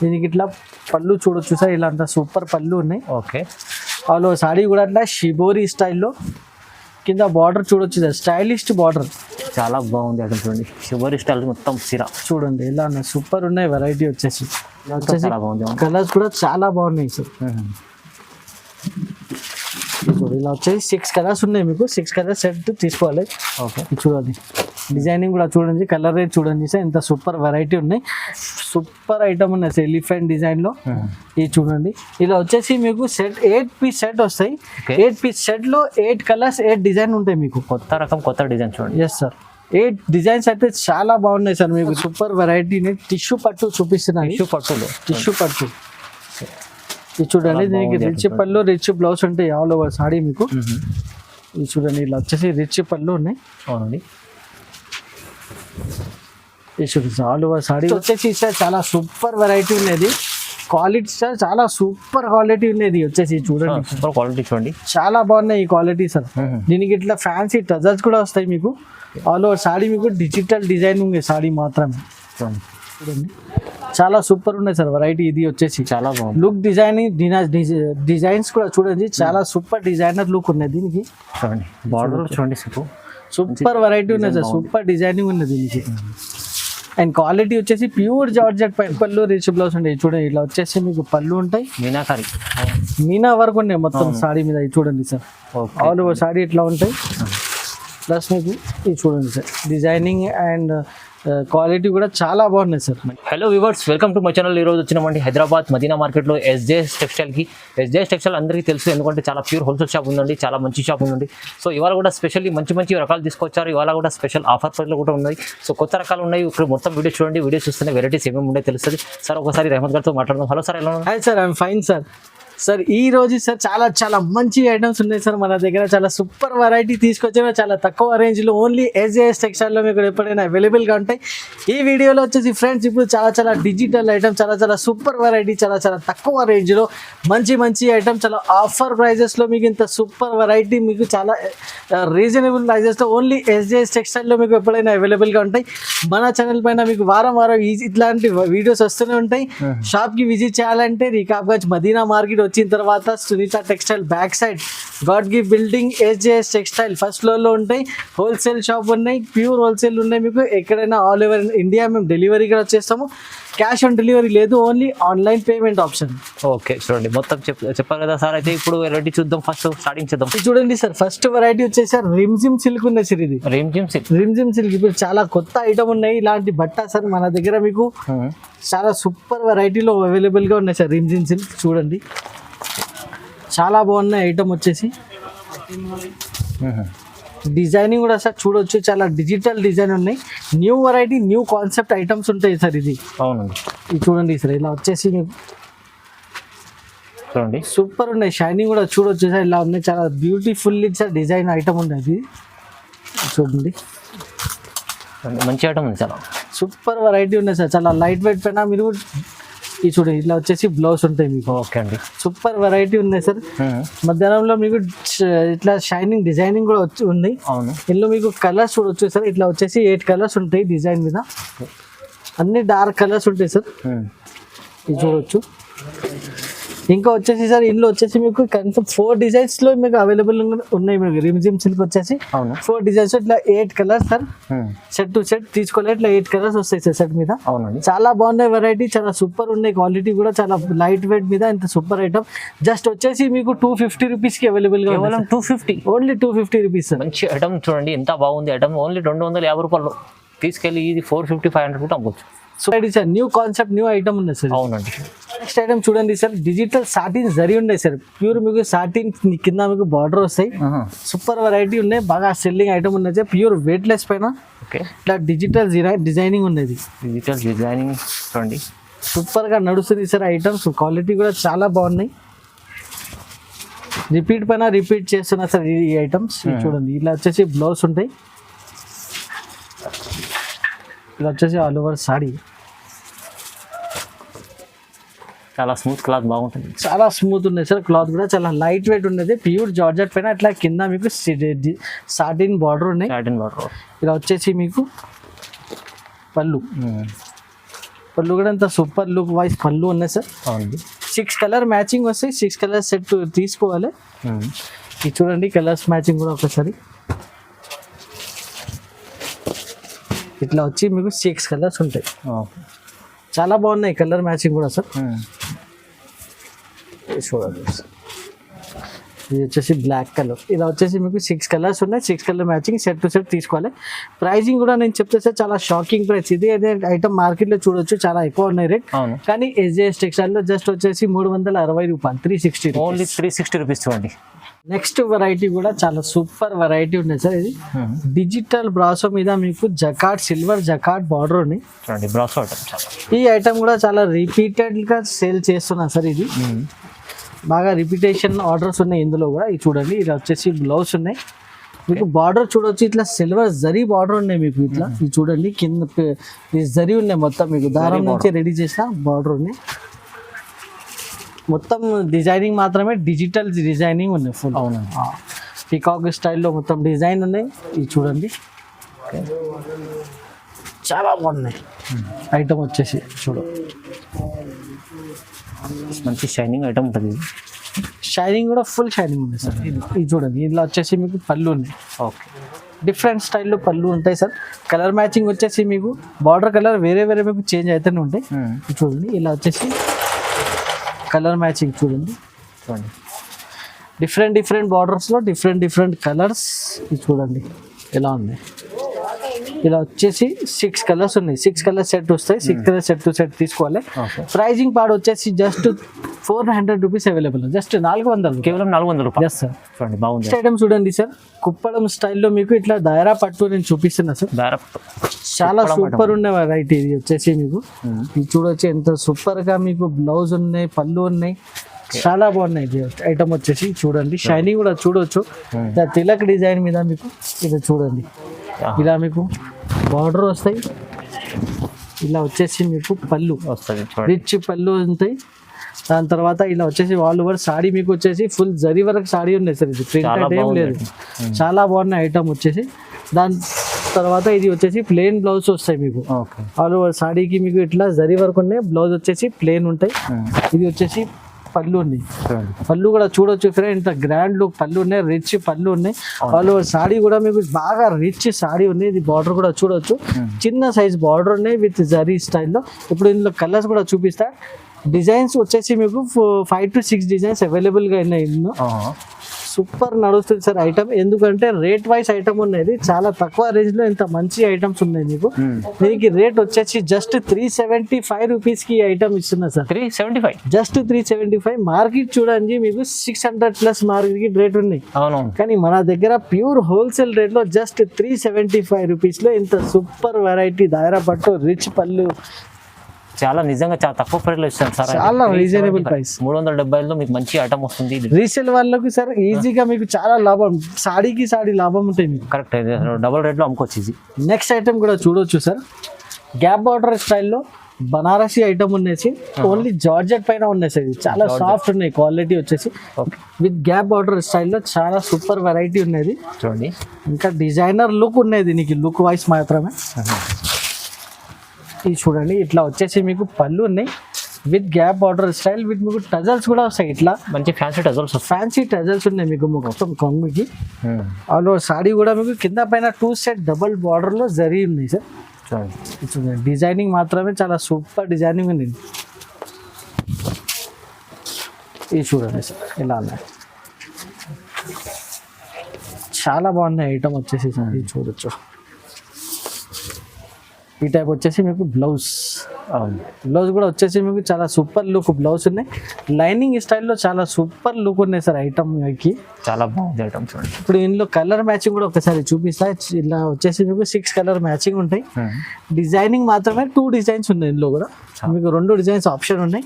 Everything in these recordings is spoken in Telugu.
దీనికి ఇట్లా పళ్ళు చూడొచ్చు సార్, ఇలా అంత సూపర్ పళ్ళు ఉన్నాయి. ఓకే, వాళ్ళు సారీ కూడా అట్లా షిబోరి స్టైల్లో కింద బార్డర్ చూడొచ్చు సార్, స్టైలిష్ బార్డర్ చాలా బాగుంది. అక్కడ చూడండి షిబోరి స్టైల్ మొత్తం సిరా చూడండి ఇలా ఉన్నాయి, సూపర్ ఉన్నాయి. వెరైటీ వచ్చేసి చాలా బాగుంది. కలర్స్ కూడా చాలా బాగున్నాయి సార్. చూడండి ఇలా వచ్చేసి 6 కలర్స్ ఉన్నాయి, మీకు 6 కలర్స్ సెట్ తీసుకోవాలి. ఓకే, చూడండి డిజైనింగ్ కూడా చూడండి, కలర్ రేట్ చూడండి సార్, ఎంత సూపర్ వెరైటీ ఉన్నాయి, సూపర్ ఐటమ్ ఉన్నాయి సార్. ఎలిఫెంట్ డిజైన్ లో ఇది చూడండి. ఇలా వచ్చేసి మీకు సెట్ 8 పీస్ సెట్ వస్తాయి. 8 పీస్ సెట్ లో 8 కలర్స్ 8 డిజైన్ ఉంటాయి మీకు. కొత్త రకం కొత్త డిజైన్ చూడండి. ఎస్ సార్, 8 డిజైన్స్ అయితే చాలా బాగున్నాయి సార్. మీకు సూపర్ వెరైటీని టిష్యూ పట్టు చూపిస్తున్నాను. టిష్యూ పట్టు ఇది చూడండి. దీనికి రిచ్ పళ్ళు రిచ్ బ్లౌజ్ ఉంటాయి ఆల్ ఓవర్ సాడీ మీకు. ఇది చూడండి ఇలా వచ్చేసి రిచ్ పళ్ళు ఉన్నాయి. అవునండి, ఇది చూడండి ఆల్ ఓవర్ సాడీ వచ్చేసి సార్ చాలా సూపర్ వెరైటీ ఉన్నది. క్వాలిటీ సార్ చాలా సూపర్ క్వాలిటీ ఉన్నది వచ్చేసి చూడండి. సూపర్ క్వాలిటీ చూడండి, చాలా బాగున్నాయి ఈ క్వాలిటీ సార్. దీనికి ఇట్లా ఫ్యాన్సీ టజల్స్ కూడా వస్తాయి మీకు. ఆల్ ఓవర్ సాడీ మీకు డిజిటల్ డిజైన్ ఉంది సాడీ మాత్రమే. చూడండి చాలా సూపర్ ఉన్నాయి సార్ వెరైటీ. ఇది వచ్చేసి చాలా బాగుంది. లుక్ డిజైన్స్ కూడా చూడండి, చాలా సూపర్ డిజైనర్ లుక్ ఉన్నది దీనికి. చూడండి బార్డర్ చూడండి, సూపర్ వెరైటీ ఉన్నది సార్, సూపర్ డిజైనింగ్ ఉన్నది దీనికి. అండ్ క్వాలిటీ వచ్చేసి ప్యూర్ జార్జెట్ పళ్ళు రిచ్ బ్లౌజ్ ఉంటాయి. చూడండి ఇలా వచ్చేసి మీకు పళ్ళు ఉంటాయి, మీనాకారి మీనా వర్క్ ఉన్నాయి మొత్తం సాడీ మీద. ఇది చూడండి సార్, ఆల్ ఓవర్ సాడీ ఇట్లా ఉంటాయి. ప్లస్ మీకు ఇది చూడండి సార్, డిజైనింగ్ అండ్ క్వాలిటీ కూడా చాలా బాగున్నాయి sir. Hello viewers, welcome to my channel. ఈరోజు వచ్చినామండి హైదరాబాద్ మదీనా మార్కెట్లో ఎస్జేఎస్ టెక్స్టైల్కి. ఎస్జేఎస్ టెక్స్టైల్ అందరికీ తెలుసు, ఎందుకంటే చాలా ప్యూర్ హోల్సేల్ షాప్ ఉందండి, చాలా మంచి షాప్ ఉందండి. సో ఇవాళ కూడా స్పెషల్లీ మంచి మంచి రకాలు తీసుకొచ్చారు. ఇవాళ కూడా స్పెషల్ ఆఫర్ ప్రైస్లో కూడా ఉన్నాయి. సో కొత్త రకాలు ఉన్నాయి. ఇక్కడ మొత్తం వీడియో చూడండి, వీడియో చూస్తేనే వెరైటీస్ ఏమేమి ఉండే తెలుస్తుంది. సార్ ఒకసారి రెహమత్ గారితో మాట్లాడదాం. హలో సార్, ఎలా ఉన్నారు? Hi sir, I'm fine sir. Sir ఈ రోజు సార్ చాలా చాలా మంచి ఐటమ్స్ ఉన్నాయి సార్ మన దగ్గర. చాలా సూపర్ వెరైటీ తీసుకొచ్చాము, చాలా తక్కువ రేంజ్లో. ఓన్లీ ఎస్జేఎస్ టెక్స్టైల్లో మీకు ఎప్పుడైనా అవైలబుల్గా ఉంటాయి. ఈ వీడియోలో వచ్చేసి ఫ్రెండ్స్ ఇప్పుడు చాలా చాలా డిజిటల్ ఐటమ్, చాలా చాలా సూపర్ వెరైటీ, చాలా చాలా తక్కువ రేంజ్లో మంచి మంచి ఐటమ్, చాలా ఆఫర్ ప్రైజెస్లో మీకు ఇంత సూపర్ వెరైటీ మీకు చాలా రీజనబుల్ ప్రైజెస్లో ఓన్లీ ఎస్జేఎస్ టెక్స్టైల్లో మీకు ఎప్పుడైనా అవైలబుల్గా ఉంటాయి. మన ఛానల్ పైన మీకు వారం వారం ఇట్లాంటి వీడియోస్ వస్తూనే ఉంటాయి. షాప్కి విజిట్ చేయాలంటే రికాబ్గంజ్ మదీనా మార్కెట్ వచ్చిన తర్వాత Sunitha textile back side Gadgi building SJS textile first ఫ్లోర్లో ఉంటాయి. హోల్సేల్ షాప్ ఉన్నాయి, ప్యూర్ హోల్సేల్ ఉన్నాయి. మీకు ఎక్కడైనా ఆల్ ఓవర్ ఇండియా మేము డెలివరీ కూడా చేస్తాము. క్యాష్ ఆన్ డెలివరీ లేదు, only online payment option. Okay, చూడండి మొత్తం చెప్పారు కదా సార్. అయితే ఇప్పుడు వెరైటీ చూద్దాం, ఫస్ట్ స్టార్టింగ్ చేద్దాం. చూడండి సార్, ఫస్ట్ వెరైటీ వచ్చేసి సార్ రిమ్జిమ్ సిల్క్ ఉంది సార్. ఇది రిమ్జిమ్ సిల్క్ ఇప్పుడు చాలా కొత్త ఐటమ్ ఉన్నాయి. ఇలాంటి బట్ట సార్ మన దగ్గర మీకు చాలా సూపర్ వెరైటీలో అవైలబుల్గా ఉన్నాయి సార్. రిమ్జిమ్ సిల్క్ చూడండి చాలా బాగున్నాయి ఐటమ్ వచ్చేసి. డిజైనింగ్ కూడా సార్ చూడొచ్చు, చాలా డిజిటల్ డిజైన్ ఉన్నాయి. New variety new concept items ఉంటాయి సార్. ఇది అవునండి, ఇది చూడండి సార్, ఇలా వచ్చేసి మీకు చూడండి సూపర్ ఉన్నాయి. షైనింగ్ కూడా చూడొచ్చు సార్, ఇలా ఉన్నాయి. చాలా బ్యూటిఫుల్ సార్ డిజైన్ ఐటమ్ ఉంది. అది చూడండి మంచి ఐటమ్ ఉంది, చాలా సూపర్ వెరైటీ ఉన్నాయి సార్. చాలా లైట్ వెయిట్ పైన మీరు ఈ చూడండి ఇలా వచ్చేసి బ్లౌజ్ ఉంటాయి మీకు. ఓకే అండి, సూపర్ వెరైటీ ఉన్నాయి సార్. మధ్యాహ్నంలో మీకు ఇట్లా షైనింగ్ డిజైనింగ్ కూడా వచ్చి ఉంది. అవును, ఇందులో మీకు కలర్స్ చూడొచ్చు సార్. ఇట్లా వచ్చేసి 8 కలర్స్ ఉంటాయి డిజైన్ మీద, అన్ని డార్క్ కలర్స్ ఉంటాయి సార్. ఇది చూడొచ్చు. ఇంకా వచ్చేసి సార్ ఇందులో వచ్చేసి మీకు కన్ఫర్మ్ 4 డిజైన్స్ లో మీకు అవైలబుల్ ఉన్నాయి. మీకు రిమ్జిమ్ సిల్క్ వచ్చేసి 4 డిజైన్స్ ఇట్లా 8 colours sir. Set two set తీసుకోవాలి, ఇట్లా 8 కలర్స్ వస్తాయి సార్ సెట్ మీద. అవునండి, చాలా బాగున్నాయి వెరైటీ, చాలా సూపర్ ఉన్నాయి. క్వాలిటీ కూడా చాలా లైట్ వెయిట్ మీద ఇంత సూపర్ ఐటమ్. జస్ట్ వచ్చేసి మీకు 250 రూపీస్ కి అవైలబుల్ గా, 250 ఓన్లీ 250 రూపీస్ సార్. మంచి ఐటమ్ చూడండి, ఎంత బాగుంది ఐటమ్. ఓన్లీ 250 రూపాయలు తీసుకెళ్ళి ఇది 450-500 కూడా అమ్మవచ్చు. So sir new concept new item ఉంది సార్. అవునండి, నెక్స్ట్ ఐటమ్ చూడండి సార్, డిజిటల్ సాటిన్ జరీ ఉన్నాయి సార్. ప్యూర్ మీకు సాటిన్ కింద మీకు బార్డర్ వస్తాయి. సూపర్ వెరైటీ ఉన్నాయి, బాగా సెల్లింగ్ ఐటమ్ ఉన్నాయి సార్. ప్యూర్ వెయిట్ లెస్ పైన ఇట్లా డిజిటల్ డిజైనింగ్ ఉన్నది. డిజిటల్ డిజైనింగ్ చూడండి సూపర్ గా నడుస్తుంది సార్ ఐటమ్స్. క్వాలిటీ కూడా చాలా బాగున్నాయి. రిపీట్ పైన రిపీట్ చేస్తున్నా సార్ ఈ ఐటమ్స్. చూడండి ఇలా వచ్చేసి బ్లౌజ్ ఉంటాయి, ఇలా వచ్చేసి ఆల్ ఓవర్ సాడీ. చాలా స్మూత్ క్లాత్, బాగుంటుంది, చాలా స్మూత్ ఉన్నాయి సార్. క్లాత్ కూడా చాలా లైట్ వెయిట్ ఉన్నది. ప్యూర్ జార్జెట్ పైన ఇట్లా కింద మీకు సాటిన్ బార్డర్ ఉన్నాయి. Satin border. ఇలా వచ్చేసి మీకు పళ్ళు పళ్ళు కూడా అంత సూపర్ లుక్ వైజ్ పళ్ళు ఉన్నాయి సార్. అవునండి. 6 కలర్ మ్యాచింగ్ వస్తాయి. 6 కలర్ సెట్ తీసుకోవాలి. ఇది చూడండి కలర్స్ మ్యాచింగ్ కూడా ఒకసారి ఇట్లా వచ్చి మీకు 6 కలర్స్ ఉంటాయి. చాలా బాగున్నాయి కలర్ మ్యాచింగ్ కూడా సార్. చూడండి ఇది వచ్చేసి బ్లాక్ కలర్. ఇలా వచ్చేసి మీకు 6 కలర్స్ ఉన్నాయి. 6 colour matching set two set తీసుకోవాలి. ప్రైజింగ్ కూడా నేను చెప్తే సార్ చాలా షాకింగ్ ప్రైస్. ఇది అదే ఐటమ్ మార్కెట్లో చూడొచ్చు చాలా ఎక్కువ ఉన్నాయి రేట్. కానీ SJS టెక్స్టైల్లో జస్ట్ వచ్చేసి 360 రూపాయలు, 360 ఓన్లీ 360 రూపీస్ చూడండి. నెక్స్ట్ వెరైటీ కూడా చాలా సూపర్ వెరైటీ ఉన్నాయి సార్. ఇది డిజిటల్ బ్రాసో మీద మీకు జకాట్ సిల్వర్ జకాట్ బార్డర్ ఉంది. బ్రాసో ఐటమ్ చాలా. ఈ ఐటమ్ కూడా చాలా రిపీటెడ్ గా సేల్ చేస్తున్నా సార్. ఇది బాగా రిపీటేషన్ ఆర్డర్స్ ఉన్నాయి ఇందులో కూడా. ఇది చూడండి ఇలా వచ్చేసి బ్లౌజ్ ఉన్నాయి మీకు. బార్డర్ చూడొచ్చు ఇట్లా సిల్వర్ జరీ బార్డర్ ఉన్నాయి మీకు ఇట్లా. ఇది చూడండి కింద జరీ ఉన్నాయి మొత్తం మీకు దారం నుంచి రెడీ చేసిన బార్డర్ ఉన్నాయి. మొత్తం డిజైనింగ్ మాత్రమే డిజిటల్ డిజైనింగ్ ఉన్నాయి ఫుల్. అవునండి. పీకాక్ స్టైల్లో మొత్తం డిజైన్ ఉన్నాయి. ఇది చూడండి చాలా బాగున్నాయి ఐటమ్ వచ్చేసి. మంచి షైనింగ్ ఐటమ్ ఉంటుంది. షైనింగ్ కూడా ఫుల్ షైనింగ్ ఉంది సార్. ఇది చూడండి ఇలా వచ్చేసి మీకు పళ్ళు ఉన్నాయి. ఓకే. డిఫరెంట్ స్టైల్లో పళ్ళు ఉంటాయి సార్. కలర్ మ్యాచింగ్ వచ్చేసి మీకు బార్డర్ కలర్ వేరే వేరే మీకు చేంజ్ అవుతూనే ఉంటాయి. ఇది చూడండి ఇలా వచ్చేసి కలర్ మ్యాచింగ్ చూడండి డిఫరెంట్ బార్డర్స్లో డిఫరెంట్ కలర్స్. ఇది చూడండి ఎలా ఉన్నాయి. ఇలా వచ్చేసి 6 కలర్స్ ఉన్నాయి. 6 కలర్ సెట్ వస్తాయి. 6 కలర్ సెట్ టు సెట్ తీసుకోవాలి. ప్రైజింగ్ పార్ట్ వచ్చేసి జస్ట్ 400 రూపీస్ అవైలబుల్. జస్ట్ 400, కేవలం 400 రూపాయలు. Yes sir. చూడండి బాగుంది. నెక్స్ట్ ఐటమ్ చూడండి సార్. కుప్పడం స్టైల్లో మీకు ఇట్లా దాయరా పట్టు నేను చూపిస్తున్నా సార్. చాలా సూపర్ ఉన్న వెరైటీ ఇది వచ్చేసి మీకు. ఇది చూడొచ్చు ఎంత సూపర్ గా మీకు బ్లౌజ్ ఉన్నాయి, పళ్ళు ఉన్నాయి, చాలా బాగున్నాయి. ఐటమ్ వచ్చేసి చూడండి షైనింగ్ కూడా చూడొచ్చు. తిలక్ డిజైన్ మీద మీకు ఇది చూడండి ఇలా మీకు బార్డర్ వస్తాయి. ఇలా వచ్చేసి మీకు పళ్ళు వస్తుంది, రిచ్ పళ్ళు ఉంటాయి. దాని తర్వాత ఇలా వచ్చేసి వాళ్ళు కూడా సాడీ మీకు వచ్చేసి ఫుల్ జరీ వరకు సాడీ ఉన్నాయి సార్. ఇది ప్రింటెడ్ ఏం లేదు. చాలా బాగున్న ఐటమ్ వచ్చేసి. దాని తర్వాత ఇది వచ్చేసి ప్లెయిన్ బ్లౌజ్ వస్తాయి మీకు. వాళ్ళు సాడీకి మీకు ఇట్లా జరీ వరకు ఉన్నాయి. బ్లౌజ్ వచ్చేసి ప్లెయిన్ ఉంటాయి. ఇది వచ్చేసి పళ్ళు ఉన్నాయి. పళ్ళు కూడా చూడొచ్చు ఫ్రెండ్ ఇంత గ్రాండ్ లుక్ పళ్ళు ఉన్నాయి. రిచ్ పళ్ళు ఉన్నాయి. వాళ్ళు సాడీ కూడా మీకు బాగా రిచ్ సాడీ ఉంది. ఇది బార్డర్ కూడా చూడొచ్చు చిన్న సైజ్ బార్డర్ ఉన్నాయి విత్ జరీ స్టైల్లో. ఇప్పుడు ఇందులో కలర్స్ కూడా చూపిస్తా. డిజైన్స్ వచ్చేసి మీకు 5 to 6 డిజైన్స్ అవైలబుల్గా ఉన్నాయి. ఇందులో సూపర్ నడుస్తుంది సార్ ఐటమ్. ఎందుకంటే రేట్ వైజ్ ఐటమ్ ఉన్నది చాలా తక్కువ రేంజ్ లో ఇంత మంచి ఐటమ్స్ ఉన్నాయి మీకు. దీనికి రేట్ వచ్చేసి జస్ట్ 375 రూపీస్ కి ఐటమ్ ఇస్తున్నా సార్. 375 జస్ట్ 375. మార్కెట్ చూడండి మీకు 600+ మార్కెట్ రేట్ ఉన్నాయి. కానీ మన దగ్గర ప్యూర్ హోల్సేల్ రేట్ లో జస్ట్ 375 రూపీస్ లో ఇంత సూపర్ వెరైటీ దాయరా పట్టు రిచ్ పళ్ళు చాలా నిజంగా చాలా తక్కువ ప్రైస్ లో ఇస్తాను సార్. చాలా రీజనబుల్ ప్రైస్. 370లో మీకు మంచి ఐటమ్ వస్తుంది. రీసేల్ వాళ్ళకి సార్ ఈజీగా మీకు చాలా లాభం. సాడీకి సాడీ లాభం ఉంటాయి మీకు. కరెక్ట్. డబుల్ రేట్ లో అమ్ముకోవచ్చు ఈజీ. నెక్స్ట్ ఐటమ్ కూడా చూడొచ్చు సార్. గ్యాప్ బార్డర్ స్టైల్లో బనారసి ఐటమ్ ఉన్నేసి ఓన్లీ జార్జెట్ పైన ఉన్నాయి సార్. ఇది చాలా సాఫ్ట్ ఉన్నాయి. క్వాలిటీ వచ్చేసి విత్ గ్యాప్ బార్డర్ స్టైల్లో చాలా సూపర్ వెరైటీ ఉన్నది చూడండి. ఇంకా డిజైనర్ లుక్ ఉన్నది దీనికి. లుక్ వైస్ మాత్రమే ఇది చూడండి. ఇట్లా వచ్చేసి మీకు పళ్ళు ఉన్నాయి with gap border style with మీకు టజల్స్ కూడా వస్తాయి. ఇట్లా మంచి ఫ్యాన్సీ టజల్స్ ఉన్నాయి మీకు మొత్తం కొంగుకి. వాళ్ళు సాడీ కూడా మీకు కింద పైన 2 సెట్ డబల్ బార్డర్ లో జరీ ఉన్నాయి సార్. చూడండి డిజైనింగ్ మాత్రమే చాలా సూపర్ డిజైనింగ్ ఉంది. ఇది చూడండి సార్ ఇలా ఉన్నాయి. చాలా బాగున్నాయి ఐటమ్ వచ్చేసి సార్. ఇది చూడొచ్చు. ఈ టైప్ వచ్చేసి మీకు బ్లౌజ్ కూడా వచ్చేసి మీకు చాలా సూపర్ లుక్ బ్లౌజ్ ఉన్నాయి. లైనింగ్ స్టైల్లో చాలా సూపర్ లుక్ ఉన్నాయి సార్ ఐటమ్కి. చాలా బాగుంది ఐటమ్ చూడండి. ఇప్పుడు ఇందులో కలర్ మ్యాచింగ్ కూడా ఒకసారి చూపిస్తా. ఇలా వచ్చేసి మీకు 6 కలర్ మ్యాచింగ్ ఉంటాయి. డిజైనింగ్ మాత్రమే 2 డిజైన్స్ ఉన్నాయి. ఇందులో కూడా మీకు 2 డిజైన్స్ ఆప్షన్ ఉన్నాయి.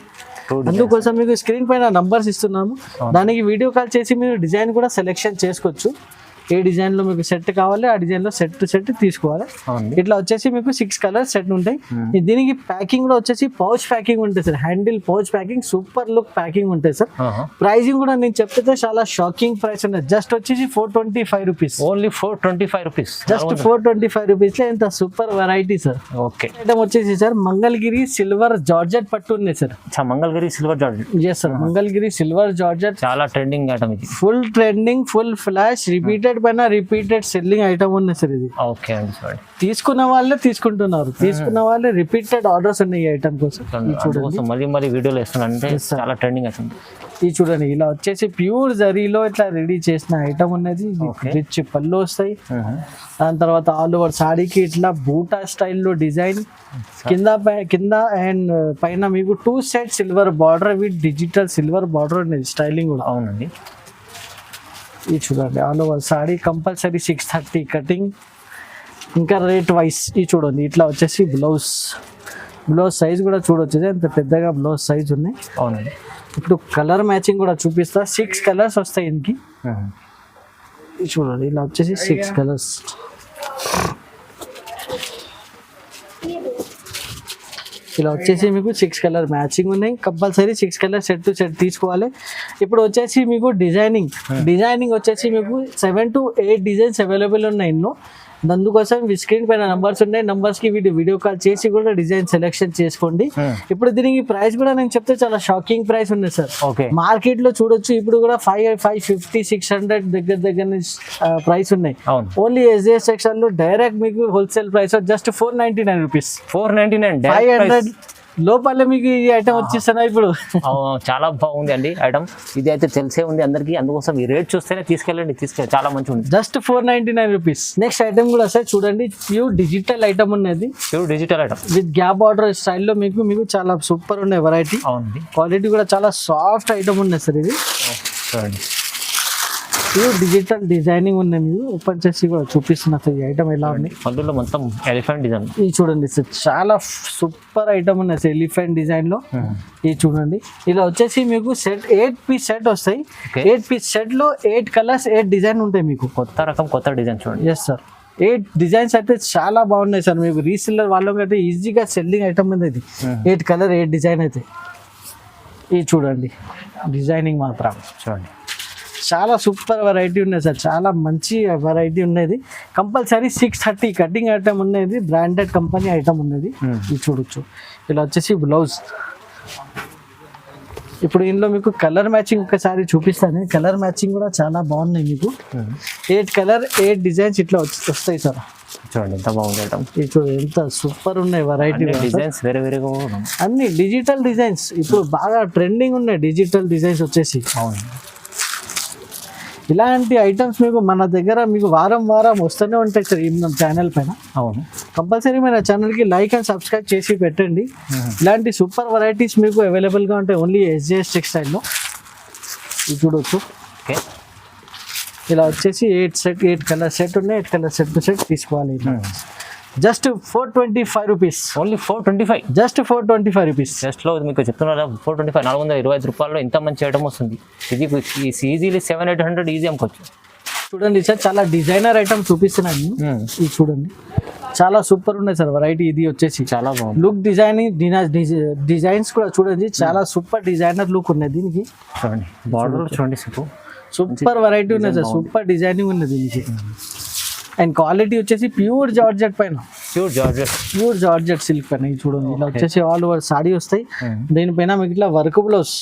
అందుకోసం మీకు స్క్రీన్ పైన నంబర్స్ ఇస్తున్నాము. దానికి వీడియో కాల్ చేసి మీరు డిజైన్ కూడా సెలెక్షన్ చేసుకోవచ్చు. ఏ డిజైన్ లో మీకు సెట్ కావాలి ఆ డిజైన్ లో సెట్ తీసుకోవాలి. అవునండి. ఇట్లా వచ్చేసి మీకు 6 కలర్స్ సెట్ ఉంటాయి. దీనికి ప్యాకింగ్ లో వచ్చేసి పౌచ్ ప్యాకింగ్ ఉంటుంది sir. Handle pouch packing super look packing ఉంటుంది సార్. ప్రైజింగ్ కూడా నేను చెప్తే చాలా షాకింగ్ ప్రైస్ ఉంటుంది. జస్ట్ వచ్చేసి 425 rupees. Only 425 rupees. Just 425 rupees లో ఎంత super variety sir. Okay. Item వచ్చేసి సార్ మంగళగిరి సిల్వర్ జార్జెట్ పట్టు ఉంది sir. Mangalagiri silver georgette. Yes sir, Mangalagiri silver georgette చాలా ట్రెండింగ్ ఐటమ్ ఇది. Full trending, full flash, repeated పైన రిపీటెడ్ సెల్లింగ్ ఐటమ్ ఉంది సార్ ఇది. ఓకే అండి. చూడండి, తీసుకున్న వాళ్ళే తీసుకుంటున్నారు, తీసుకున్న వాళ్ళే రిపీటెడ్ ఆర్డర్స్ ఉన్నాయి ఈ ఐటమ్ కోసం. చూడండి మళ్ళీ వీడియోలో ఇస్తున్నాను అంటే చాలా ట్రెండింగ్ అవుతుంది. ఇది చూడండి, ఇలా వచ్చేసి ప్యూర్ జరీలో ఇట్లా రెడీ చేసిన ఐటమ్ ఉన్నది. రిచ్ పళ్ళు వస్తాయి. దాని తర్వాత ఆల్ ఓవర్ సాడీకి ఇట్లా బూటా స్టైల్లో డిజైన్, కింద అండ్ పైన మీకు 2 set silver border with digital silver border ఉన్నది. స్టైలింగ్ కూడా. అవునండి. ఇది చూడండి, all over saree compulsory 630 cutting. ఇంకా రేట్ వైస్ ఇది చూడండి, ఇట్లా వచ్చేసి బ్లౌజ్ సైజ్ కూడా చూడొచ్చు, ఎంత పెద్దగా బ్లౌజ్ సైజ్ ఉన్నాయి. అవునండి. ఇప్పుడు కలర్ మ్యాచింగ్ కూడా చూపిస్తా. 6 కలర్స్ వస్తాయి దీనికి. ఇది చూడండి, ఇలా వచ్చేసి 6 కలర్స్. ఇలా వచ్చేసి మీకు 6 కలర్ మ్యాచింగ్ ఉన్నాయి. Compulsory 6 colour set two set తీసుకోవాలి. ఇప్పుడు వచ్చేసి మీకు డిజైనింగ్ వచ్చేసి మీకు 7 to 8 డిజైన్స్ అవైలబుల్ ఉన్నాయి ఇందులో. అందుకోసం స్క్రీన్ పైన నంబర్స్ ఉన్నాయి, నంబర్స్ కి వీడియో కాల్ చేసి కూడా డిజైన్ సెలెక్షన్ చేసుకోండి. ఇప్పుడు దీనికి ప్రైస్ కూడా నేను చెప్తే చాలా షాకింగ్ ప్రైస్ ఉంది సార్. మార్కెట్ లో చూడొచ్చు ఇప్పుడు కూడా 550, 600 దగ్గర ప్రైస్ ఉన్నాయి. ఓన్లీ ఎస్జేఎస్ సెక్షన్ లో డైరెక్ట్ మీకు హోల్సేల్ ప్రైస్ జస్ట్ 499 రూపీస్. 499, 500 లోపల మీకు ఈ ఐటమ్ వచ్చేస్తున్నా ఇప్పుడు. చాలా బాగుంది అండి ఐటమ్. ఇది అయితే తెలిసే ఉంది అందరికి, అందుకోసం ఈ రేట్ చూస్తేనే తీసుకెళ్ళండి, చాలా మంచిగా ఉంది. Just 499 rupees. నెక్స్ట్ ఐటమ్ కూడా సార్ చూడండి, ప్యూర్ డిజిటల్ ఐటమ్ ఉన్నది. Pure digital item with gap border స్టైల్లో మీకు చాలా సూపర్ ఉన్నాయి వెరైటీ. అవునండి. క్వాలిటీ కూడా చాలా సాఫ్ట్ ఐటమ్ ఉన్నది సార్ ఇది. చూడండి, ప్యూర్ డిజిటల్ డిజైనింగ్ ఉన్నాయి. మీరు ఓపెన్ చేసి కూడా చూపిస్తున్నా సార్ ఈ ఐటమ్ ఎలా ఉంది. పళ్ళులో మొత్తం ఎలిఫెంట్ డిజైన్. ఇది చూడండి సార్, చాలా సూపర్ ఐటమ్ ఉన్నాయి సార్ ఎలిఫెంట్ డిజైన్ లో. ఇది చూడండి, ఇలా వచ్చేసి మీకు సెట్ 8 పీస్ సెట్ వస్తాయి. 8 పీస్ సెట్ లో 8 కలర్స్ 8 డిజైన్ ఉంటాయి మీకు. కొత్త రకం, కొత్త డిజైన్ చూడండి. ఎస్ సార్, 8 డిజైన్స్ అయితే చాలా బాగున్నాయి సార్. మీకు రీసెల్లర్ వాళ్ళకి అయితే ఈజీగా సెల్లింగ్ ఐటమ్ ఉంది ఇది. 8 కలర్ 8 డిజైన్ అయితే. ఇది చూడండి, డిజైనింగ్ మాత్రం చూడండి, చాలా సూపర్ వెరైటీ ఉన్నాయి సార్. చాలా మంచి వెరైటీ ఉన్నది. కంపల్సరీ 630 కటింగ్ ఐటమ్ ఉన్నది. బ్రాండెడ్ కంపెనీ ఐటమ్ ఉన్నది. ఇది చూడొచ్చు. ఇలా వచ్చేసి బ్లౌజ్. ఇప్పుడు ఇందులో మీకు కలర్ మ్యాచింగ్ ఒకసారి చూపిస్తాను. కలర్ మ్యాచింగ్ కూడా చాలా బాగున్నాయి మీకు. 8 కలర్ 8 డిజైన్స్ ఇట్లా వస్తాయి సార్. చూడండి ఎంత బాగుంది ఐటమ్. ఇది చూడండి, ఎంత సూపర్ ఉన్నాయి వెరైటీ. డిజైన్స్ వేరేగా అన్ని డిజిటల్ డిజైన్స్ ఇప్పుడు బాగా ట్రెండింగ్ ఉన్నాయి. డిజిటల్ డిజైన్స్ వచ్చేసి. అవును, ఇలాంటి ఐటమ్స్ మీకు మన దగ్గర మీకు వారం వస్తూనే ఉంటాయి సార్ ఈ మన ఛానల్ పైన. అవును, కంపల్సరీ మన ఛానల్కి లైక్ అండ్ సబ్స్క్రైబ్ చేసి పెట్టండి. ఇలాంటి సూపర్ వెరైటీస్ మీకు అవైలబుల్గా ఉంటాయి ఓన్లీ ఎస్జేఎస్ టెక్స్టైల్లో. ఇది చూడవచ్చు. ఓకే, ఇలా వచ్చేసి 8 కలర్ సెట్ ఉన్నాయి. 8 కలర్ సెట్ టు సెట్ తీసుకోవాలి. Just 425 rupees. Only 425. Just 425 rupees. జస్ట్లో మీకు చెప్తున్నారు 425, 425 రూపాయల్లో ఇంత మంచి ఐటమ్ వస్తుంది. ఇది ఈజీలీ 700-800 ఈజీ అమ్ముకోవచ్చు. చూడండి సార్, చాలా డిజైనర్ ఐటమ్ చూపిస్తున్నాను. ఇది చూడండి, చాలా సూపర్ ఉన్నాయి సార్ వెరైటీ. ఇది వచ్చేసి చాలా బాగుంది. లుక్ డిజైన్స్ కూడా చూడండి, చాలా సూపర్ డిజైనర్ లుక్ ఉన్నది దీనికి. చూడండి బార్డర్ చూడండి, సూపర్ వెరైటీ ఉన్నది సార్. సూపర్ డిజైనింగ్ ఉన్నది దీనికి. అండ్ క్వాలిటీ వచ్చేసి ప్యూర్ జార్జెట్ పైన, ప్యూర్ జార్జెట్ సిల్క్ పైన. ఇది చూడండి, ఇలా వచ్చేసి ఆల్ ఓవర్ సాడీ వస్తాయి. దీనిపైన మీకు ఇట్లా వర్క్ బ్లౌజ్,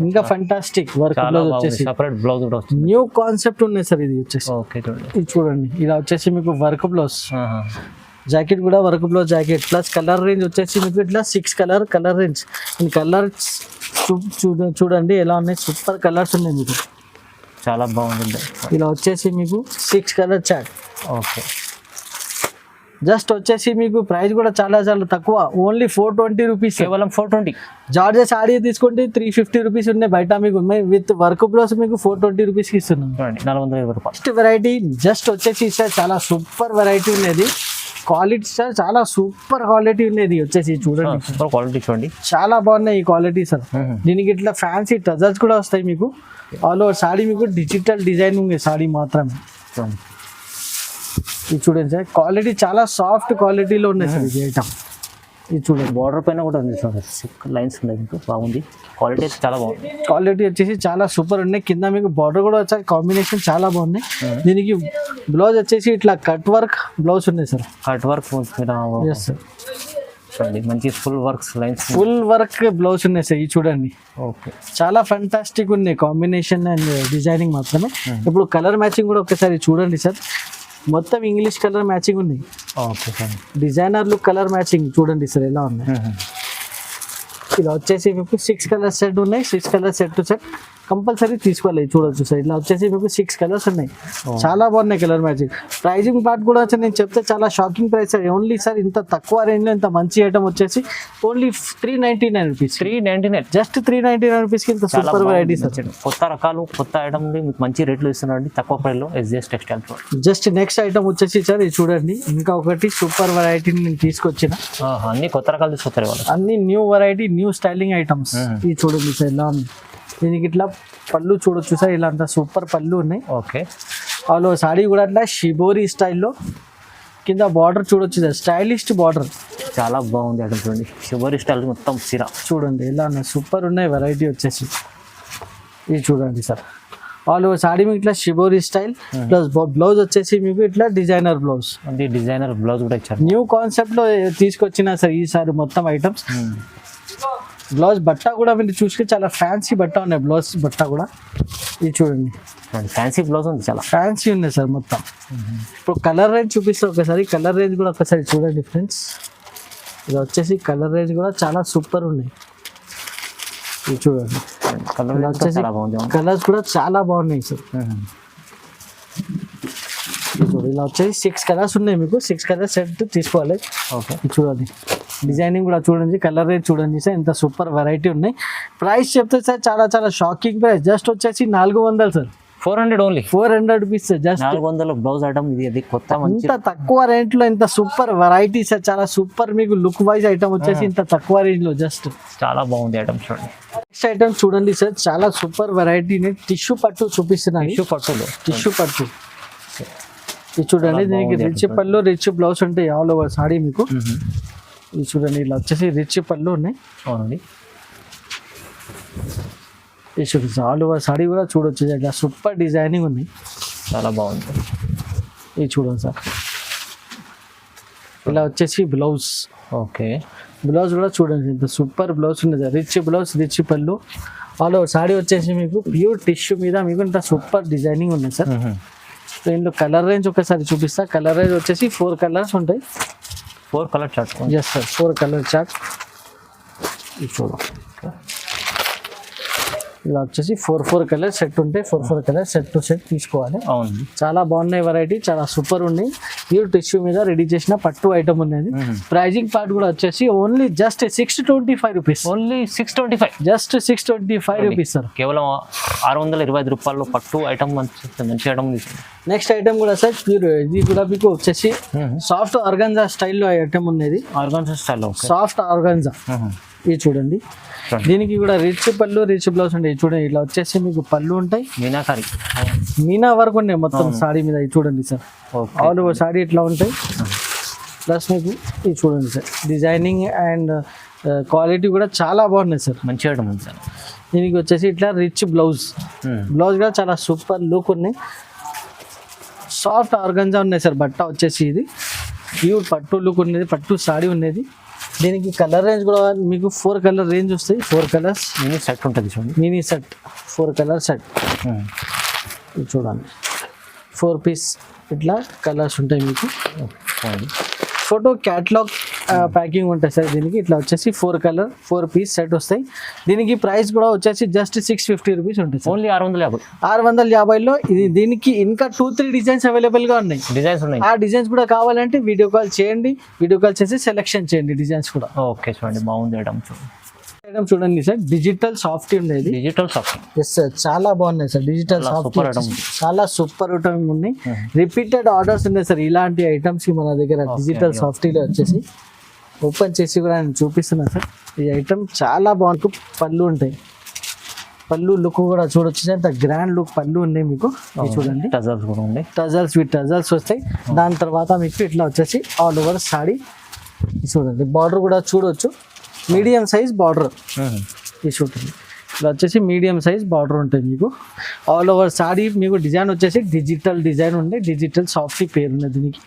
ఇంకా ఫంటాస్టిక్ వర్క్ బ్లౌజ్ వచ్చేసి న్యూ కాన్సెప్ట్ ఉన్నాయి సార్ ఇది వచ్చేసి. ఇది చూడండి, ఇలా వచ్చేసి మీకు వర్క్ బ్లౌజ్, జాకెట్ కూడా work blouse jacket plus colour range వచ్చేసి మీకు ఇట్లా 6 కలర్ రేంజ్. అండ్ కలర్స్ చూడండి ఎలా ఉన్నాయి, సూపర్ కలర్స్ ఉన్నాయి మీకు. చాలా బాగుంది. ఇలా వచ్చేసి మీకు 6 కలర్ చాట్. ఓకే, జస్ట్ వచ్చేసి మీకు ప్రైస్ కూడా చాలా తక్కువ. Only 420 rupees. కేవలం 420. జార్జెస్ సాడీ తీసుకుంటే 350 రూపీస్ ఉన్నాయి బయట. మీకు విత్ వర్క్ బ్లౌజ్ మీకు 420 రూపీస్కి ఇస్తున్నాం. 420 రూపాయలు. నెక్స్ట్ వెరైటీ జస్ట్ వచ్చేసి సార్ చాలా సూపర్ వెరైటీ ఉన్నది. క్వాలిటీ సార్ చాలా సూపర్ క్వాలిటీ ఉన్నది వచ్చేసి. చూడండి సూపర్ క్వాలిటీ, చూడండి చాలా బాగున్నాయి ఈ క్వాలిటీ సార్. దీనికి ఇట్లా ఫ్యాన్సీ టజల్స్ కూడా వస్తాయి మీకు. ఆల్ ఓవర్ సాడీ మీకు డిజిటల్ డిజైన్ ఉంది సాడీ మాత్రమే. ఇది చూడండి సార్, క్వాలిటీ చాలా సాఫ్ట్ క్వాలిటీలో ఉన్నాయి సార్ ఇది ఐటమ్. ఇది చూడండి, బార్డర్ పైన కూడా ఉంది సార్, లైన్స్ ఉన్నాయి మీకు, బాగుంది క్వాలిటీ అయితే చాలా బాగుంది. క్వాలిటీ వచ్చేసి చాలా సూపర్ ఉన్నాయి. కింద మీకు బార్డర్ కూడా వచ్చాయి, కాంబినేషన్ చాలా బాగున్నాయి. దీనికి బ్లౌజ్ వచ్చేసి ఇట్లా కట్ వర్క్ బ్లౌజ్ ఉన్నాయి sir. Cut work yes sir, చూడండి మంచి full works lines. Full work blouse ఉన్నాయి సార్. ఇది చూడండి, ఓకే చాలా ఫంటాస్టిక్ ఉన్నాయి కాంబినేషన్ అండ్ డిజైనింగ్ మాత్రమే. ఇప్పుడు కలర్ మ్యాచింగ్ కూడా ఒకసారి చూడండి సార్, మొత్తం ఇంగ్లీష్ కలర్ మ్యాచింగ్ ఉంది. Okay sir, designer look colour matching చూడండి సార్ ఎలా ఉన్నాయి. ఇలా వచ్చేసి మీకు 6 కలర్ సెట్ ఉన్నాయి. 6 కలర్ సెట్ కంపల్సరీ తీసుకోవాలి. చూడొచ్చు సార్, ఇట్లా వచ్చేసి మీకు 6 కలర్స్ ఉన్నాయి. చాలా బాగున్నాయి కలర్ మ్యాచింగ్. ప్రైజింగ్ పార్ట్ కూడా వచ్చి నేను చెప్తే చాలా shocking price sir. Only sir ఇంత తక్కువ రేంజ్లో ఇంత మంచి ఐటమ్ వచ్చేసి ఓన్లీ 399 రూపీస్. 399 జస్ట్ 399 రూపీస్కి ఇంత సూపర్ వెరైటీ సార్. కొత్త రకాలు కొత్త ఐటమ్ మీకు మంచి రేట్లు ఇస్తున్నారండి తక్కువ ప్రైస్లో SJS textile. Just next item వచ్చేసి సార్ ఇది చూడండి, ఇంకా ఒకటి సూపర్ వెరైటీని నేను తీసుకొచ్చిన. అన్ని కొత్త రకాలు తీసుకొస్తారు వాళ్ళు, అన్ని new variety new styling items. ఇది చూడండి సార్ ఎలా ఉంది. దీనికి ఇట్లా పళ్ళు చూడొచ్చు సార్, ఇలా అంతా సూపర్ పళ్ళు ఉన్నాయి. ఓకే, వాళ్ళు సాడీ కూడా అట్లా షిబోరి స్టైల్లో కింద బార్డర్ చూడొచ్చు సార్, స్టైలిష్ బార్డర్ చాలా బాగుంది ఐటమ్. చూడండి షిబోరి స్టైల్ మొత్తం సిరా చూడండి ఎలా ఉన్నాయి, సూపర్ ఉన్నాయి వెరైటీ వచ్చేసి. ఇది చూడండి సార్, వాళ్ళు సాడీ మీకు ఇట్లా షిబోరి స్టైల్ ప్లస్ బ్లౌజ్ వచ్చేసి మీకు ఇట్లా డిజైనర్ బ్లౌజ్. అది డిజైనర్ బ్లౌజ్ కూడా ఇచ్చారు. న్యూ కాన్సెప్ట్లో తీసుకొచ్చిన సార్ ఈసారి మొత్తం ఐటమ్స్. బ్లౌజ్ బట్ట కూడా మీరు చూసుకుంటే చాలా ఫ్యాన్సీ బట్ట ఉన్నాయి, బ్లౌజ్ బట్ట కూడా. ఇది చూడండి, ఫ్యాన్సీ బ్లౌజ్ ఉంది, చాలా ఫ్యాన్సీ ఉన్నాయి సార్ మొత్తం. ఇప్పుడు కలర్ రేంజ్ చూపిస్తే ఒకసారి, కలర్ రేంజ్ కూడా ఒకసారి చూడండి ఫ్రెండ్స్. ఇది వచ్చేసి కలర్ రేంజ్ కూడా చాలా సూపర్ ఉన్నాయి. ఇది చూడండి, కలర్ వచ్చేసి చాలా బాగుంది. కలర్స్ కూడా చాలా బాగున్నాయి సార్. ఇలా వచ్చేసి 6 కలర్స్ ఉన్నాయి మీకు. 6 కలర్ సెట్ తీసుకోవాలి. ఓకే, ఇది చూడండి, డిజైనింగ్ కూడా చూడండి, కలర్ రేంజ్ చూడండి సార్, ఇంత సూపర్ వెరైటీ ఉన్నాయి. ప్రైస్ చెప్తే సార్ చాలా చాలా షాకింగ్ ప్రైస్. జస్ట్ వచ్చేసి 400 sir, 400 only, 400 rupees sir. Just 400 blouse item ఇది. అది కొత్త మంచి ఇంత తక్కువ రేంజ్ లో ఇంత సూపర్ వెరైటీ సార్, చాలా సూపర్ మీకు లుక్ వైజ్ ఐటమ్ వచ్చేసి ఇంత తక్కువ రేంజ్ లో జస్ట్ చాలా బాగుంది ఐటమ్. చూడండి నెక్స్ట్ ఐటమ్ చూడండి సార్, చాలా సూపర్ వెరైటీని టిష్యూ పట్టు చూపిస్తున్నాను. టిష్యూ పట్టులో, టిష్యూ పట్టు ఇది చూడండి. దీనికి రిచ్ పళ్ళు రిచ్ బ్లౌజ్ ఉంటాయి ఆల్ ఓవర్ సాడీ మీకు. ఇది చూడండి, ఇలా వచ్చేసి రిచ్ పళ్ళు ఉన్నాయి. అవునండి, ఇది చూపిస్తాను ఆల్ ఓవర్ సాడీ కూడా చూడొచ్చు, ఇలా సూపర్ డిజైనింగ్ ఉంది, చాలా బాగుంది. ఇది చూడండి సార్, ఇలా వచ్చేసి బ్లౌజ్. ఓకే, బ్లౌజ్ కూడా చూడండి, ఇంత సూపర్ బ్లౌజ్ ఉంది సార్. రిచ్ బ్లౌజ్ రిచ్ పళ్ళు ఆల్ ఓవర్ సాడీ వచ్చేసి మీకు ప్యూర్ టిష్యూ మీద మీకు ఇంత సూపర్ డిజైనింగ్ ఉంది సార్. దీంట్లో కలర్ రేంజ్ ఒకసారి చూపిస్తా. కలర్ రేంజ్ వచ్చేసి 4 కలర్స్ ఉంటాయి. 4 colour chart. Yes sir, 4 colour chart. ఇది చూడండి, ఇలా వచ్చేసి 4 కలర్ సెట్ ఉంటాయి. 4 కలర్ సెట్ టు సెట్ తీసుకోవాలి. అవునండి, చాలా బాగున్నాయి వెరైటీ, చాలా సూపర్ ఉన్నాయి. ప్యూర్ టిష్యూ మీద రెడీ చేసిన పట్టు ఐటమ్ ఉన్నది. ప్రైజింగ్ పార్ట్ కూడా వచ్చేసి only just 625 rupees. Only 625, just 625 rupees sir. కేవలం 625 రూపాయల్లో పట్టు ఐటమ్ మంచి ఐటమ్ తీసుకుంది. నెక్స్ట్ ఐటమ్ కూడా సార్ ప్యూర్, ఇది కూడా మీకు వచ్చేసి సాఫ్ట్ ఆర్గాన్జా స్టైల్లో ఐటమ్ ఉన్నది. Organza style, soft organza. ఇది చూడండి, దీనికి కూడా రిచ్ పళ్ళు రిచ్ బ్లౌజ్ ఉంటాయి. చూడండి, ఇలా వచ్చేసి మీకు పళ్ళు ఉంటాయి, మీనాకారి మీనా వర్క్ ఉన్నాయి మొత్తం సాడీ మీద. ఇది చూడండి సార్, ఆల్ ఓవర్ సాడీ ఇట్లా ఉంటాయి. ప్లస్ మీకు ఇది చూడండి సార్, డిజైనింగ్ అండ్ క్వాలిటీ కూడా చాలా బాగున్నాయి సార్, మంచి ఐటమ్ ఉంది సార్. దీనికి వచ్చేసి ఇట్లా రిచ్ బ్లౌజ్. బ్లౌజ్ కూడా చాలా సూపర్ లుక్ ఉన్నాయి. సాఫ్ట్ ఆర్గంజా ఉన్నాయి సార్ బట్ట వచ్చేసి. ఇది ప్యూర్ పట్టు లుక్ ఉన్నది, పట్టు సాడీ ఉన్నది. దీనికి కలర్ రేంజ్ కూడా మీకు 4 కలర్ రేంజ్ వస్తాయి. 4 కలర్స్ మినీ సెట్ ఉంటుంది చూడండి, మినీ సెట్ 4 కలర్ సెట్. ఇది చూడండి, 4 పీస్ ఇట్లా కలర్స్ ఉంటాయి మీకు. ఫోటో క్యాటలాగ్ ప్యాకింగ్ ఉంటుంది సార్. దీనికి ఇట్లా వచ్చేసి 4 కలర్ 4 పీస్ సెట్ వస్తాయి. దీనికి ప్రైస్ కూడా వచ్చేసి జస్ట్ 650 రూపీస్ ఉంటుంది. ఓన్లీ 650. 650లో ఇది. దీనికి ఇంకా 2-3 డిజైన్స్ అవైలబుల్గా ఉన్నాయి. డిజైన్స్ ఉన్నాయి. ఆ డిజైన్స్ కూడా కావాలంటే వీడియో కాల్ చేయండి, వీడియో కాల్ చేసి సెలెక్షన్ చేయండి డిజైన్స్ కూడా. ఓకే, చూడండి బాగుంది ఐటమ్. ఐటమ్ చూడండి సార్, డిజిటల్ సాఫ్ట్ ఉండేది. డిజిటల్ సాఫ్ట్, ఎస్ సార్, చాలా బాగున్నాయి సార్. డిజిటల్ సాఫ్ట్ చాలా సూపర్ ఐటమ్ ఉన్నాయి. రిపీటెడ్ ఆర్డర్స్ ఉన్నాయి సార్ ఇలాంటి ఐటమ్స్ మన దగ్గర. డిజిటల్ సాఫ్టీలో వచ్చేసి ఓపెన్ చేసి కూడా నేను చూపిస్తున్నాను సార్. ఈ ఐటమ్ చాలా బాగుంటుంది. పళ్ళు ఉంటాయి, పళ్ళు లుక్ కూడా చూడొచ్చు ఎంత గ్రాండ్ లుక్ పళ్ళు ఉన్నాయి మీకు ఇది చూడండి టజల్స్ కూడా ఉంది. టజల్స్ విత్ టజల్స్ వస్తాయి. దాని తర్వాత మీకు ఇట్లా వచ్చేసి ఆల్ ఓవర్ సాడీ చూడండి. బార్డర్ కూడా చూడొచ్చు మీడియం సైజ్ బార్డర్ ఇది చూడండి. ఇలా వచ్చేసి మీడియం సైజ్ బార్డర్ ఉంటుంది మీకు. ఆల్ ఓవర్ సాడీ మీకు డిజైన్ వచ్చేసి డిజిటల్ డిజైన్ ఉంది. డిజిటల్ సాఫ్ట్ పేరు ఉన్నది దీనికి.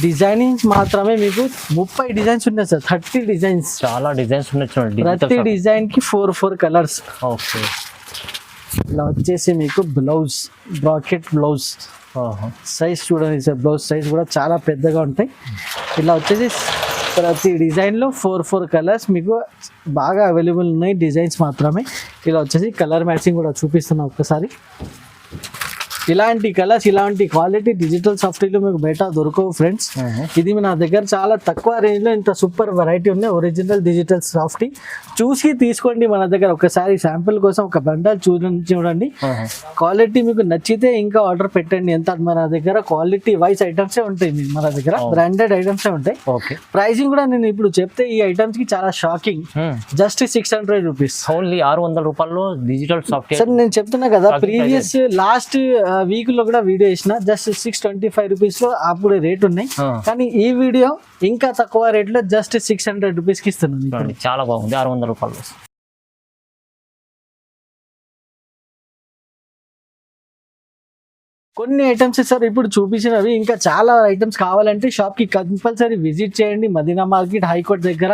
డిజైనింగ్స్ మాత్రమే మీకు 30 డిజైన్స్ ఉన్నాయి సార్. 30 డిజైన్స్, చాలా డిజైన్స్ ఉన్నాయి చూడండి. ప్రతి డిజైన్ కి 4 కలర్స్. ఓకే. ఇలా వచ్చేసి మీకు బ్లౌజ్ బ్రాకెట్ బ్లౌజ్ సైజ్ చూడండి సార్. బ్లౌజ్ సైజ్ కూడా చాలా పెద్దగా ఉంటాయి. ఇలా వచ్చేసి ప్రతి డిజైన్లో 4 కలర్స్ మీకు బాగా అవైలబుల్ ఉన్నాయి. డిజైన్స్ మాత్రమే. ఇలా వచ్చేసి కలర్ మ్యాచింగ్ కూడా చూపిస్తున్నా ఒక్కసారి. ఇలాంటి కలర్స్ ఇలాంటి క్వాలిటీ డిజిటల్ సాఫ్ట్వేర్లో మీకు బయట దొరకవు ఫ్రెండ్స్. ఇది నా దగ్గర చాలా తక్కువ రేంజ్లో ఇంత సూపర్ వెరైటీ ఉన్నాయి. ఒరిజినల్ డిజిటల్ సాఫ్ట్ చూసి తీసుకోండి మన దగ్గర. ఒకసారి శాంపిల్ కోసం ఒక బండల్ చూడండి. క్వాలిటీ మీకు నచ్చితే ఇంకా ఆర్డర్ పెట్టండి. ఎంత మన దగ్గర క్వాలిటీ వైజ్ ఐటమ్సే ఉంటాయి. మన దగ్గర బ్రాండెడ్ ఐటమ్సే ఉంటాయి. ప్రైసింగ్ కూడా నేను ఇప్పుడు చెప్తే ఈ ఐటమ్స్ కి చాలా షాకింగ్. Just 600 rupees only. 600 రూపాయల్లో డిజిటల్ సాఫ్ట్వేర్. సార్ నేను చెప్తున్నా కదా, ప్రీవియస్ లాస్ట్ వీక్ లో కూడా వీడియో ఇచ్చిన. జస్ట్ 625 రూపీస్ లో అప్పుడు రేట్ ఉన్నాయి. కానీ ఈ వీడియో ఇంకా తక్కువ రేట్ లో జస్ట్ 600 రూపీస్ కి ఇస్తున్నాను. చాలా బాగుంది. 600 రూపాయలు. కొన్ని ఐటమ్స్ సార్ ఇప్పుడు చూపించినవి. ఇంకా చాలా ఐటమ్స్ కావాలంటే షాప్ కి కంపల్సరీ విజిట్ చేయండి. మదీనా మార్కెట్ హైకోర్ట్ దగ్గర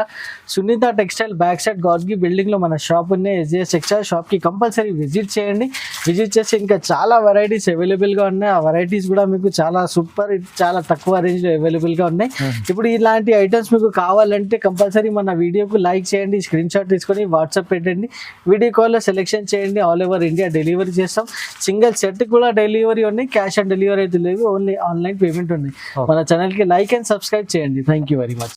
Sunitha textile back side Gadgi building లో మన షాప్ ఉన్నాయి. SJS టెక్స్టైల్ షాప్ కి కంపల్సరీ విజిట్ చేయండి. విజిట్ చేసి ఇంకా చాలా వెరైటీస్ అవైలబుల్ గా ఉన్నాయి. ఆ వెరైటీస్ కూడా మీకు చాలా సూపర్, చాలా తక్కువ రేంజ్ లో అవైలబుల్ గా ఉన్నాయి. ఇప్పుడు ఇలాంటి ఐటమ్స్ మీకు కావాలంటే కంపల్సరీ మన వీడియోకు లైక్ చేయండి, స్క్రీన్ షాట్ తీసుకొని వాట్సాప్ పెట్టండి. వీడియో కాల్ లో సెలెక్షన్ చేయండి. ఆల్ ఓవర్ ఇండియా డెలివరీ చేస్తాం. సింగిల్ సెట్ కూడా డెలివరీ ఉన్నాయి. క్యాష్ ఆన్ డెలివరీ అయితే లేవు. ఓన్లీ ఆన్లైన్ పేమెంట్ ఉంది. మన ఛానల్ కి లైక్ అండ్ సబ్స్క్రైబ్ చేయండి. Thank you very much.